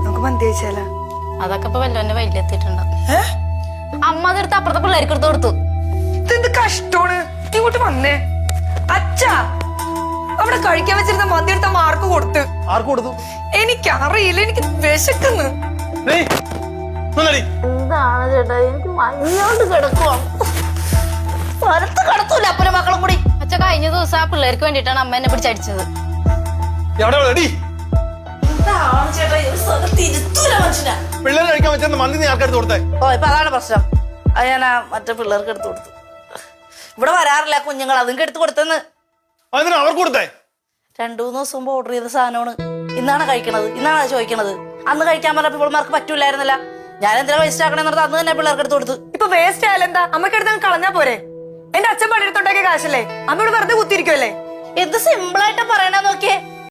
നമുക്ക് മന്തി കഴിച്ചാലോ? അതൊക്കെ ഇപ്പൊ വല്ലവന്റെ വൈലെത്തിയിട്ടുണ്ട്. അമ്മ അതെടുത്ത് അപ്പുറത്തെ പിള്ളേർക്ക് എടുത്ത് കൊടുത്തു. ഇതെന്ത് കഷ്ടമാണ്. ഇങ്ങോട്ട് വന്നേ. അച്ഛാ, അവിടെ കഴിക്കാൻ വെച്ചിരുന്ന മന്തി എടുത്ത മാർക്ക് കൊടുത്ത്. ആർക്ക് കൊടുത്തു? എനിക്കറിയില്ല, എനിക്ക് വിശക്കുന്നു. എന്താണ് ചേട്ടാ, എനിക്ക് മഞ്ഞോണ്ട് കിടക്കുവാ. സ്ഥലത്ത് കിടത്തൂല അപ്പനും മക്കളും കൂടി. അച്ഛ കഴിഞ്ഞ ദിവസം ആ പിള്ളേർക്ക് വേണ്ടിട്ടാണ് അമ്മ എന്നെ പിടിച്ചടിച്ചത്. പിള്ളേർ കഴിക്കാൻ വെച്ചാൽ മന്തി നീ ആർക്കെടുത്ത് കൊടുത്തേ? ഓ ഇപ്പൊ അതാണ് പ്രശ്നം. അത് ഞാൻ മറ്റേ പിള്ളേർക്ക് എടുത്തു കൊടുത്തു. ഇവിടെ വരാറില്ല കുഞ്ഞുങ്ങൾ, അതും എടുത്തു കൊടുത്തെന്ന്. അതിന് അവർക്ക് കൊടുത്തേ? 2-3 ദിവസം മുമ്പ് ഓർഡർ ചെയ്ത സാധനമാണ്. ഇന്നാണ് കഴിക്കണത്, ഇന്നാണ് ചോദിക്കണത്. അന്ന് കഴിക്കാൻ പറഞ്ഞ പിള്ളേർക്ക് പറ്റൂലായിരുന്നില്ല. ഞാൻ എന്തിനാ വേസ്റ്റ് ആക്കണേ എന്നിട്ട് അന്ന് തന്നെ പിള്ളേർക്ക് എടുത്ത് കൊടുത്തു. ഇപ്പൊ വേസ്റ്റ് ആയാലെന്താ? അമ്മക്ക് എടുത്ത് കളഞ്ഞാ പോരെ? എന്റെ അച്ഛൻ പണിയെടുത്തുണ്ടാക്കിയ കാശല്ലേ? അമ്മ ഇവിടെ വെറുതെ കുത്തിയിരിക്കുമല്ലേ? എന്ത് സിമ്പിൾ ആയിട്ട് പറയണ നോക്കിയേ.